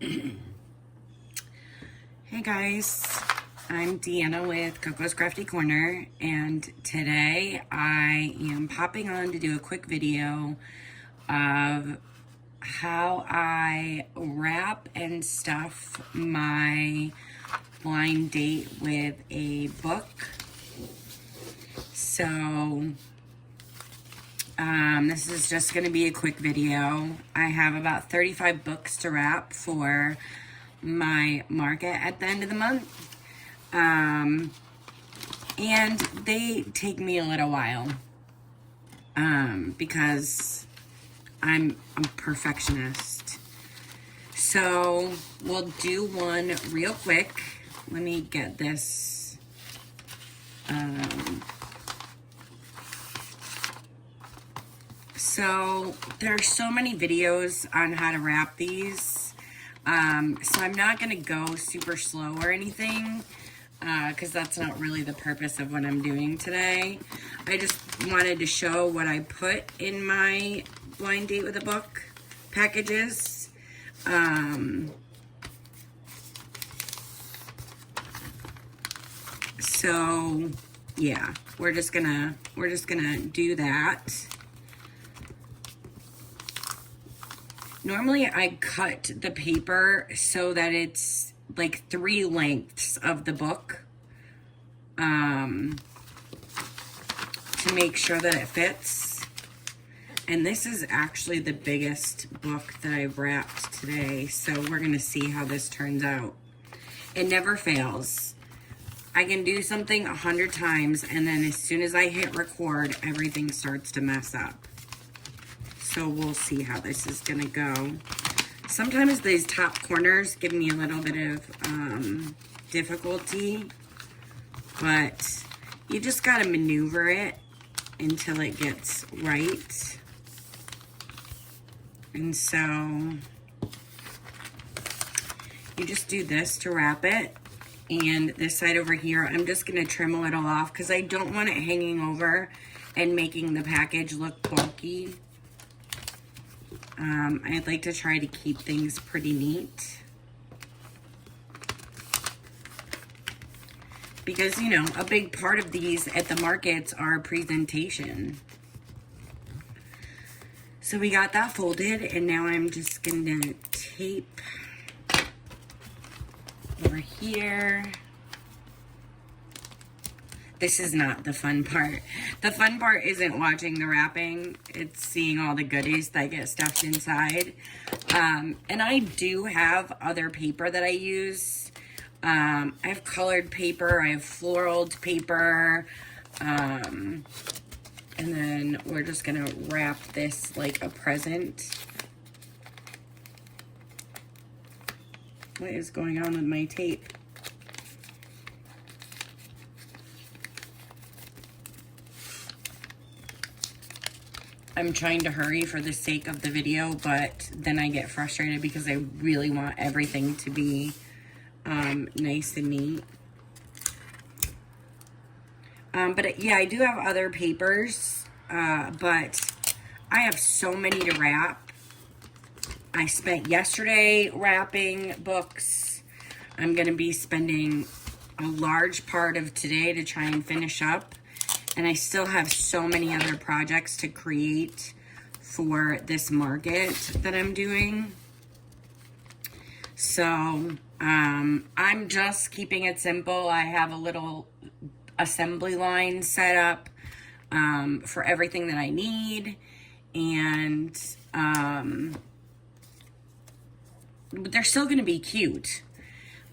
Hey guys, I'm Deanna with Coco's Crafty Corner, and today I am popping on to do a quick video of how I wrap and stuff my blind date with a book. So this is just going to be a quick video. I have about 35 books to wrap for my market at the end of the month. And they take me a little while because I'm a perfectionist. So we'll do one real quick. Let me get this. So there's so many videos on how to wrap these. So I'm not going to go super slow or anything, because that's not really the purpose of what I'm doing today. I just wanted to show what I put in my blind date with a book packages. So yeah, we're just gonna do that. Normally I cut the paper so that it's like 3 lengths of the book, to make sure that it fits. And this is actually the biggest book that I've wrapped today, so we're gonna see how this turns out. It never fails. I can do something 100 times, and then as soon as I hit record, everything starts to mess up. So we'll see how this is gonna go. Sometimes these top corners give me a little bit of difficulty, but you just gotta maneuver it until it gets right. And so you just do this to wrap it. And this side over here, I'm just gonna trim a little off because I don't want it hanging over and making the package look bulky. I'd like to try to keep things pretty neat. Because, you know, a big part of these at the markets are presentation. So we got that folded, and now I'm just gonna tape over here. This is not the fun part. The fun part isn't watching the wrapping. It's seeing all the goodies that get stuffed inside. And I do have other paper that I use. I have colored paper. I have floraled paper. And then we're just going to wrap this like a present. What is going on with my tape? I'm trying to hurry for the sake of the video, but then I get frustrated because I really want everything to be nice and neat. But yeah, I do have other papers, but I have so many to wrap. I spent yesterday wrapping books. I'm going to be spending a large part of today to try and finish up. And I still have so many other projects to create for this market that I'm doing. So I'm just keeping it simple. I have a little assembly line set up for everything that I need. And they're still going to be cute.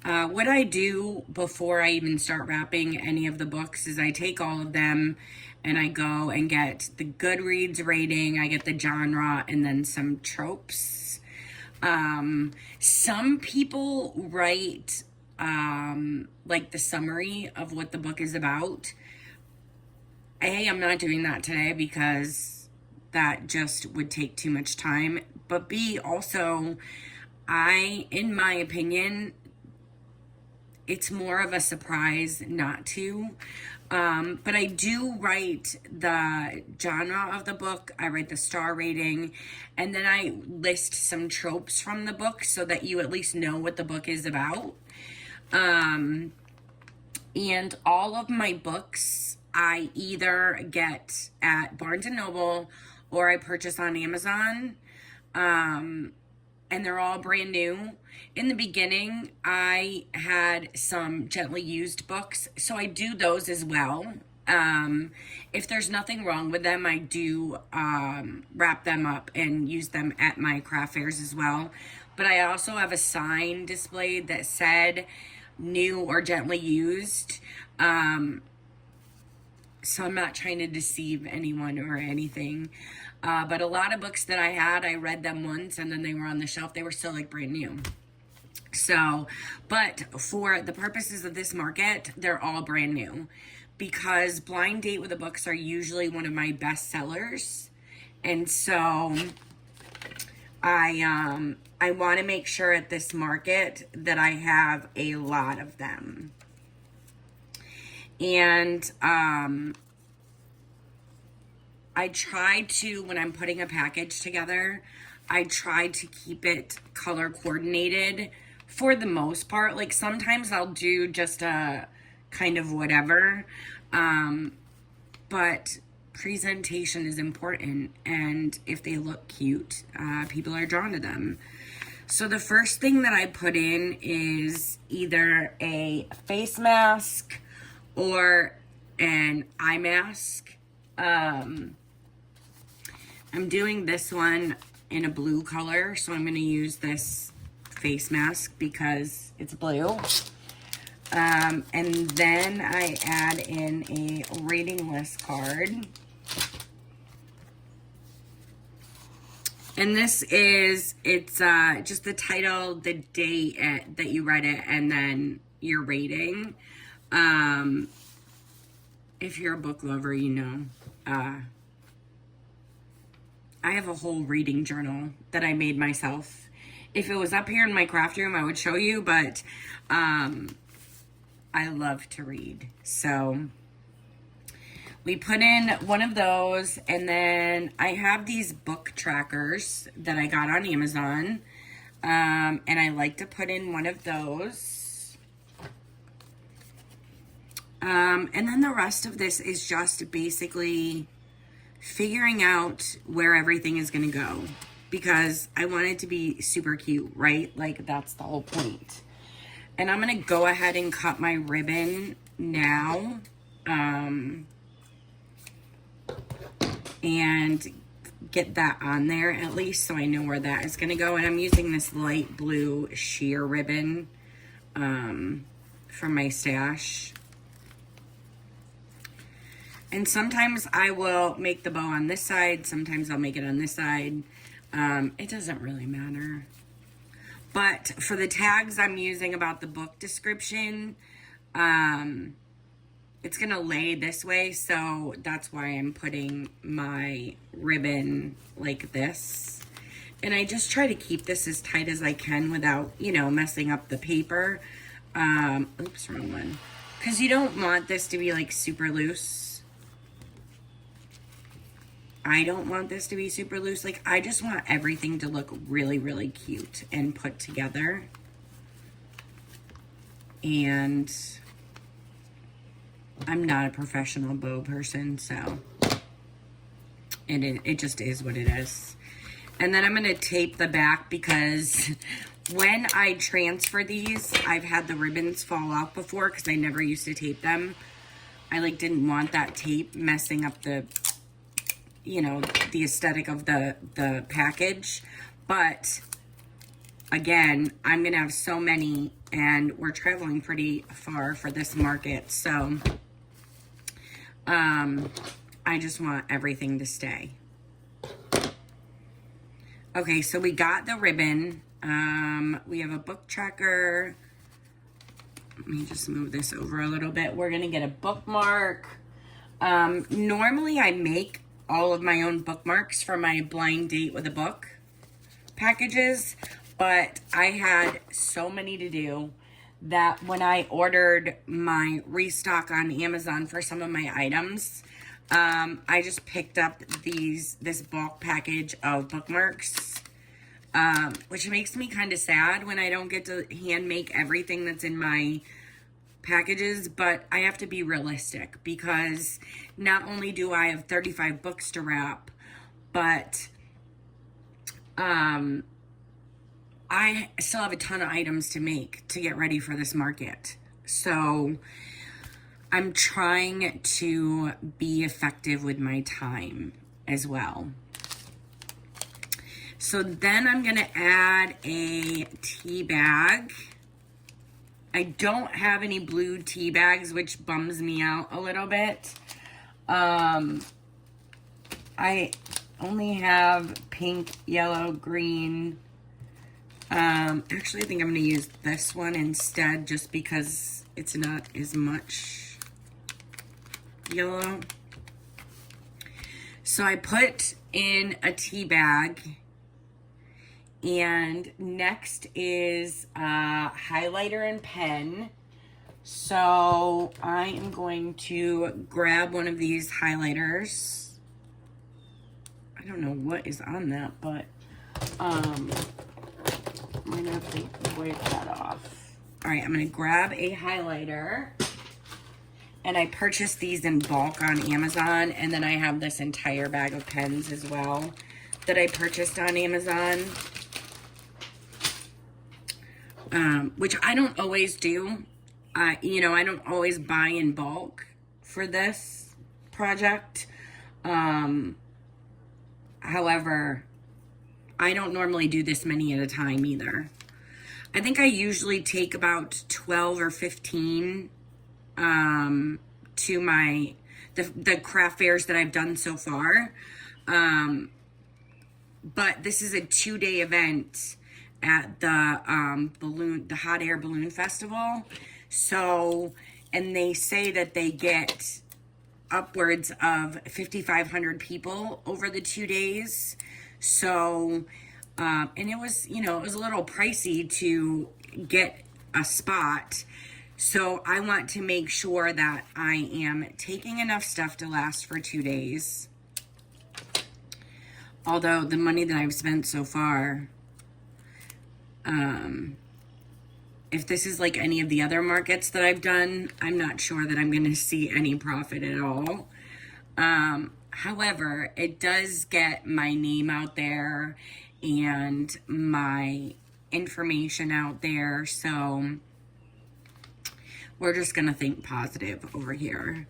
What I do before I even start wrapping any of the books is I take all of them and I go and get the Goodreads rating, I get the genre, and then some tropes. Some people write like the summary of what the book is about. I'm not doing that today because that just would take too much time. But B, also, in my opinion, it's more of a surprise not to. But I do write the genre of the book, I write the star rating, and then I list some tropes from the book so that you at least know what the book is about. And all of my books I either get at Barnes & Noble or I purchase on Amazon. And they're all brand new. In the beginning, I had some gently used books, so I do those as well. If there's nothing wrong with them, I do wrap them up and use them at my craft fairs as well. But I also have a sign displayed that said new or gently used. So I'm not trying to deceive anyone or anything. But a lot of books that I had, I read them once and then they were on the shelf. They were still like brand new. So, but for the purposes of this market, they're all brand new. Because Blind Date with the Books are usually one of my best sellers. And so I want to make sure at this market that I have a lot of them. And I try to, when I'm putting a package together, I try to keep it color coordinated for the most part. Like sometimes I'll do just a kind of whatever, but presentation is important, and if they look cute, people are drawn to them. So the first thing that I put in is either a face mask or an eye mask. I'm doing this one in a blue color, so I'm going to use this face mask because it's blue. And then I add in a rating list card. And this is, it's just the title, the date that you read it, and then your rating. If you're a book lover, you know. I have a whole reading journal that I made myself. If it was up here in my craft room, I would show you, but I love to read. So we put in one of those, and then I have these book trackers that I got on Amazon, and I like to put in one of those. And then the rest of this is just basically figuring out where everything is going to go, because I want it to be super cute, right? Like that's the whole point. And I'm going to go ahead and cut my ribbon now. And get that on there at least so I know where that is going to go. And I'm using this light blue sheer ribbon from my stash. And sometimes I will make the bow on this side. Sometimes I'll make it on this side. It doesn't really matter. But for the tags I'm using about the book description, it's going to lay this way. So that's why I'm putting my ribbon like this. And I just try to keep this as tight as I can without, you know, messing up the paper. Oops, wrong one. Because you don't want this to be like super loose. I don't want this to be super loose. Like, I just want everything to look really, really cute and put together. And I'm not a professional bow person, so it just is what it is. And then I'm going to tape the back because when I transfer these, I've had the ribbons fall off before because I never used to tape them. I like didn't want that tape messing up the, you know, the aesthetic of the package. But again, I'm gonna have so many, and we're traveling pretty far for this market, so I just want everything to stay. Okay, so we got the ribbon. We have a book tracker. Let me just move this over a little bit. We're gonna get a bookmark. Normally I make all of my own bookmarks for my Blind Date with a Book packages, but I had so many to do that when I ordered my restock on Amazon for some of my items, I just picked up this bulk package of bookmarks, which makes me kind of sad when I don't get to hand make everything that's in my packages, but I have to be realistic because not only do I have 35 books to wrap, but I still have a ton of items to make to get ready for this market. So I'm trying to be effective with my time as well. So then I'm gonna add a tea bag. I don't have any blue tea bags, which bums me out a little bit. I only have pink, yellow, green. Actually, I think I'm going to use this one instead just because it's not as much yellow. So I put in a tea bag, and next is a highlighter and pen. So I am going to grab one of these highlighters. I don't know what is on that, but I'm gonna have to wipe that off. All right, I'm gonna grab a highlighter, and I purchased these in bulk on Amazon, and then I have this entire bag of pens as well that I purchased on Amazon, which I don't always do. You know, I don't always buy in bulk for this project. However, I don't normally do this many at a time either. I think I usually take about 12 or 15 to the craft fairs that I've done so far. But this is a 2-day event at the Hot Air Balloon Festival. So, and they say that they get upwards of 5,500 people over the 2 days. So, and it was, you know, it was a little pricey to get a spot. So I want to make sure that I am taking enough stuff to last for 2 days. Although the money that I've spent so far, if this is like any of the other markets that I've done, I'm not sure that I'm going to see any profit at all. However, it does get my name out there and my information out there, so we're just gonna think positive over here.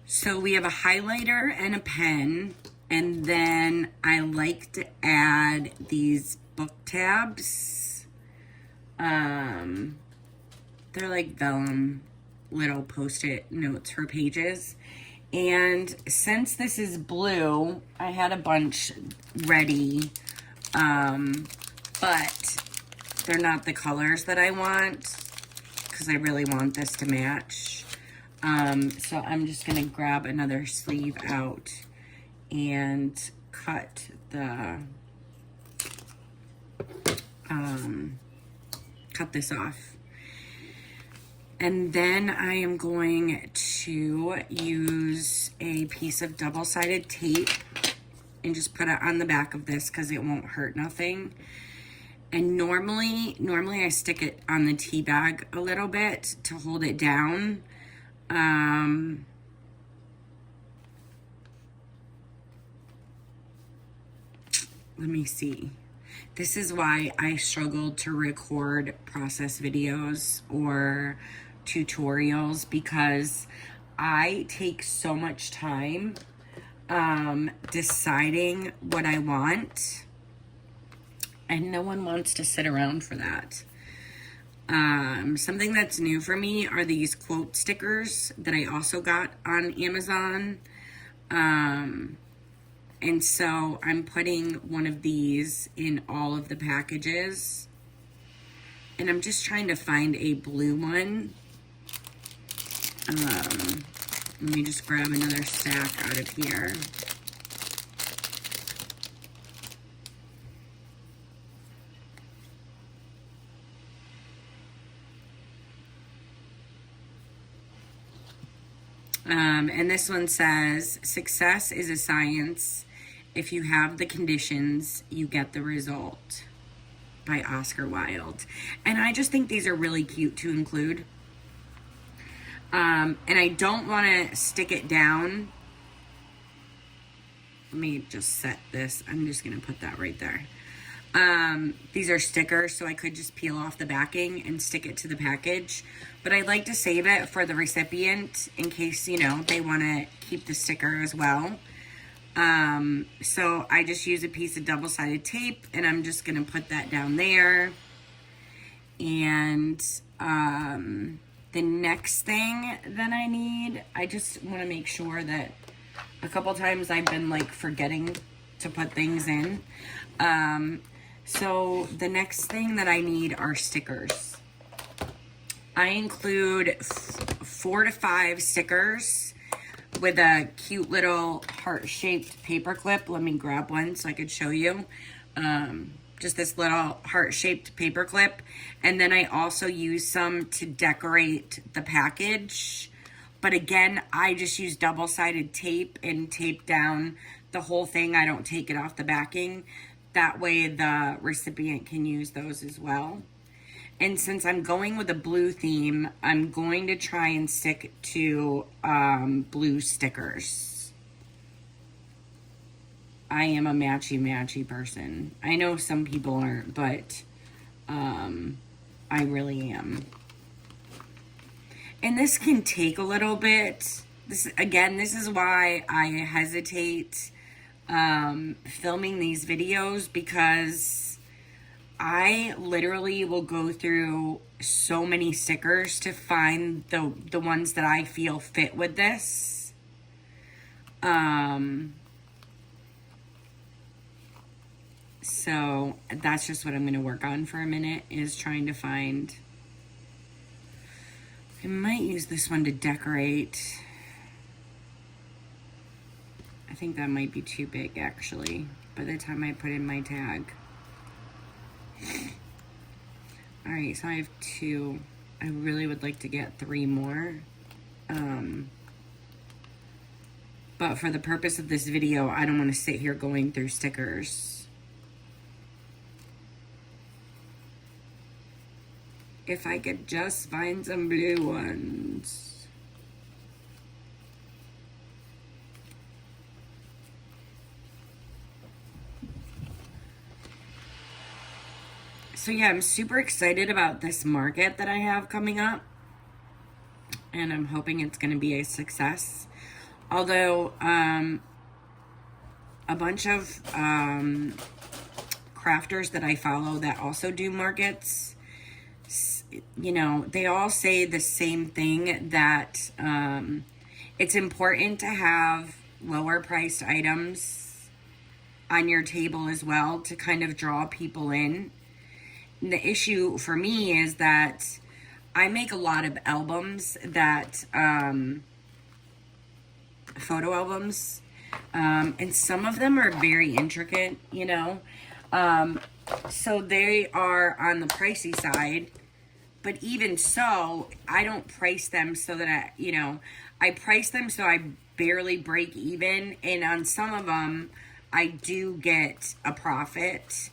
So we have a highlighter and a pen, and then I like to add these book tabs. They're like vellum little post-it notes for pages. And since this is blue, I had a bunch ready, but they're not the colors that I want because I really want this to match. So I'm just gonna grab another sleeve out and cut this off. And then I am going to use a piece of double-sided tape and just put it on the back of this because it won't hurt nothing. And normally I stick it on the tea bag a little bit to hold it down. Let me see. This is why I struggled to record process videos or tutorials, because I take so much time deciding what I want, and no one wants to sit around for that. Something that's new for me are these quote stickers that I also got on Amazon. And so I'm putting one of these in all of the packages, and I'm just trying to find a blue one. Let me just grab another stack out of here. And this one says, success is a science. If you have the conditions, you get the result, by Oscar Wilde. And I just think these are really cute to include. And I don't want to stick it down. Let me just set this. I'm just going to put that right there. These are stickers, so I could just peel off the backing and stick it to the package. But I like to save it for the recipient in case, you know, they want to keep the sticker as well. So I just use a piece of double-sided tape, and I'm just going to put that down there. And the next thing that I need, I just want to make sure that a couple times I've been like forgetting to put things in. So the next thing that I need are stickers. I include 4 to 5 stickers with a cute little heart-shaped paper clip. Let me grab one so I could show you. Just this little heart-shaped paper clip. And then I also use some to decorate the package. But again, I just use double-sided tape and tape down the whole thing. I don't take it off the backing. That way the recipient can use those as well. And since I'm going with a blue theme, I'm going to try and stick to blue stickers. I am a matchy-matchy person. I know some people aren't, but I really am. And this can take a little bit. This is why I hesitate filming these videos, because I literally will go through so many stickers to find the ones that I feel fit with this. So that's just what I'm going to work on for a minute, is trying to find. I might use this one to decorate. I think that might be too big, actually, by the time I put in my tag. Alright, so I have 2. I really would like to get 3 more. But for the purpose of this video, I don't want to sit here going through stickers. If I could just find some blue ones. So yeah, I'm super excited about this market that I have coming up. And I'm hoping it's going to be a success. Although, a bunch of crafters that I follow that also do markets, you know, they all say the same thing, that it's important to have lower priced items on your table as well to kind of draw people in. And the issue for me is that I make a lot of albums that, photo albums, and some of them are very intricate, you know, so they are on the pricey side. But even so, I don't price them so that I price them so I barely break even. And on some of them, I do get a profit.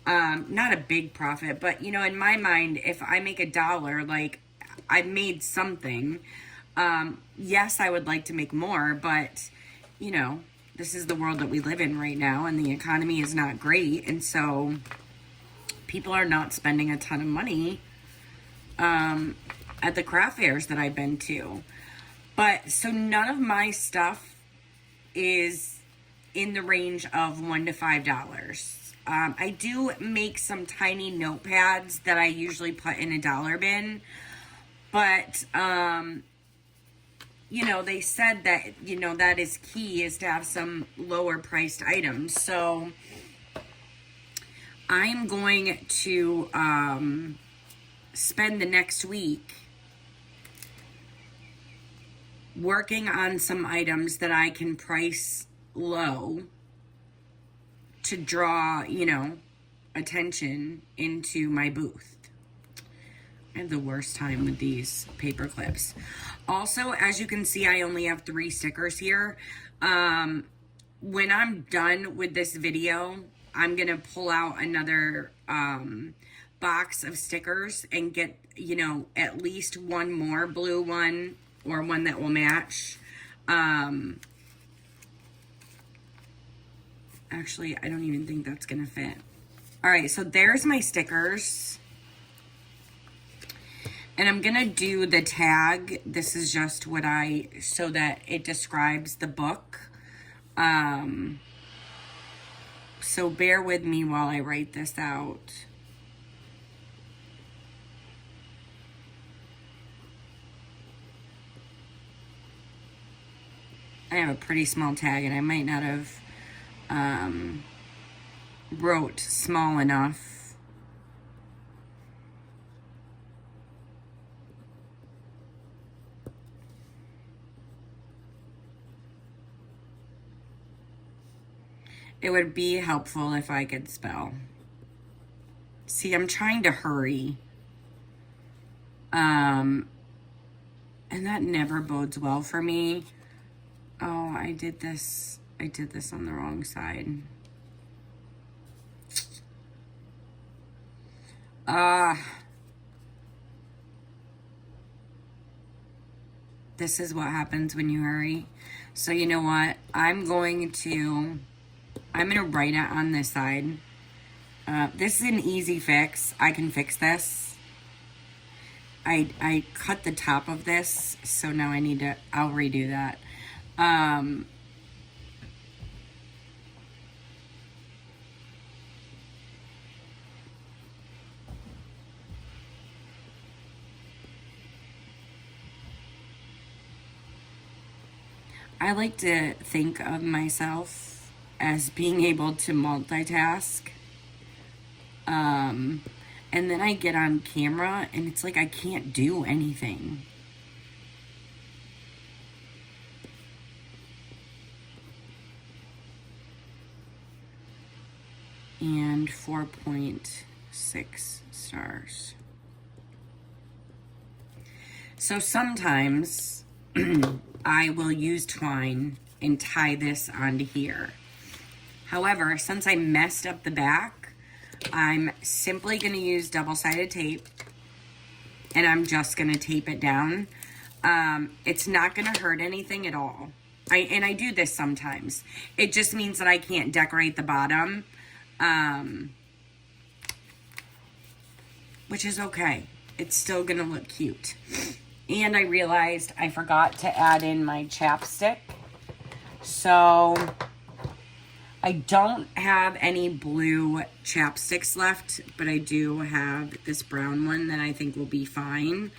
Not a big profit, but, you know, in my mind, if I make $1, like, I've made something. Yes, I would like to make more, but, you know, this is the world that we live in right now, and the economy is not great. And so people are not spending a ton of money at the craft fairs that I've been to. But so none of my stuff is in the range of $1 to $5. I do make some tiny notepads that I usually put in a dollar bin, but you know, they said that, you know, that is key, is to have some lower priced items. So I'm going to spend the next week working on some items that I can price low to draw, you know, attention into my booth. I have the worst time with these paper clips. Also, as you can see, I only have 3 stickers here. When I'm done with this video, I'm going to pull out another box of stickers and get, you know, at least one more blue one or one that will match. Actually, I don't even think that's going to fit. All right, so there's my stickers. And I'm going to do the tag. This is just what so that it describes the book. So bear with me while I write this out. I have a pretty small tag and I might not have wrote small enough. It would be helpful if I could spell. See, I'm trying to hurry. And that never bodes well for me. Oh, I did this on the wrong side. This is what happens when you hurry. So you know what? I'm gonna write it on this side. This is an easy fix. I can fix this. I cut the top of this, so now I'll redo that. I like to think of myself as being able to multitask. And then I get on camera and it's like I can't do anything. And 4.6 stars. So sometimes I will use twine and tie this onto here. However, since I messed up the back, I'm simply going to use double-sided tape and I'm just going to tape it down. It's not going to hurt anything at all. I do this sometimes. It just means that I can't decorate the bottom, which is okay. It's still going to look cute. And I realized I forgot to add in my chapstick. So I don't have any blue chapsticks left, but I do have this brown one that I think will be fine.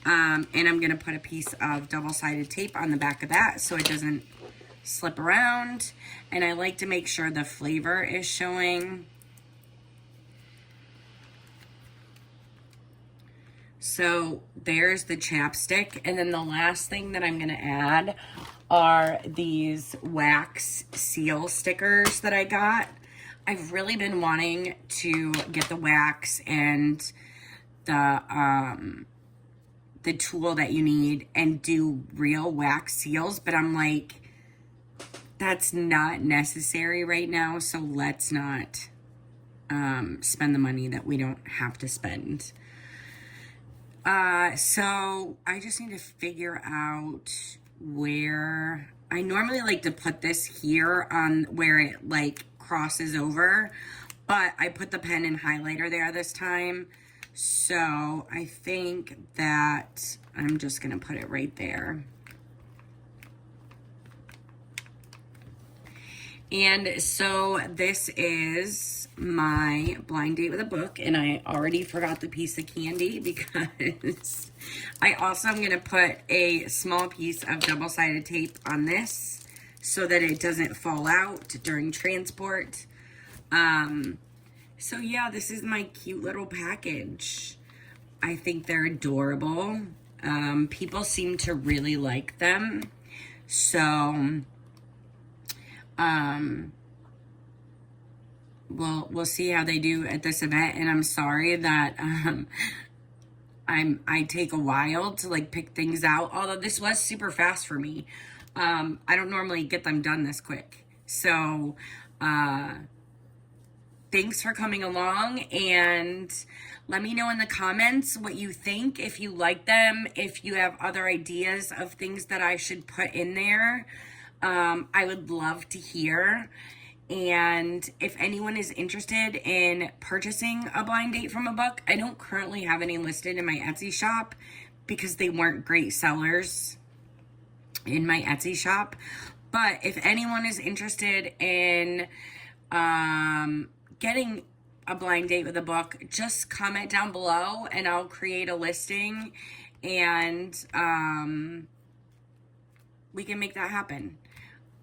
And I'm going to put a piece of double-sided tape on the back of that so it doesn't slip around. And I like to make sure the flavor is showing. So there's the chapstick. And then the last thing that I'm going to add are these wax seal stickers that I got. I've really been wanting to get the wax and the tool that you need and do real wax seals, but I'm like, that's not necessary right now, so let's not spend the money that we don't have to spend. So I just need to figure out where I normally like to put this here on where it like crosses over, but I put the pen and highlighter there this time. So I think that I'm just going to put it right there. And so this is my blind date with a book, and I already forgot the piece of candy because I also am going to put a small piece of double-sided tape on this so that it doesn't fall out during transport. So yeah, this is my cute little package. I think they're adorable. People seem to really like them. So we'll see how they do at this event. And I'm sorry that I take a while to like pick things out, although this was super fast for me. I don't normally get them done this quick. So, thanks for coming along, and let me know in the comments what you think, if you like them, if you have other ideas of things that I should put in there. I would love to hear. And if anyone is interested in purchasing a blind date from a book, I don't currently have any listed in my Etsy shop because they weren't great sellers in my Etsy shop. But if anyone is interested in getting a blind date with a book, just comment down below and I'll create a listing, and we can make that happen.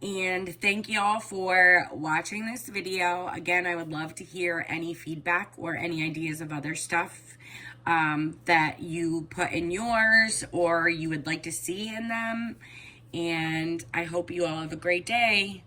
And thank y'all for watching this video. Again, I would love to hear any feedback or any ideas of other stuff that you put in yours or you would like to see in them. And I hope you all have a great day.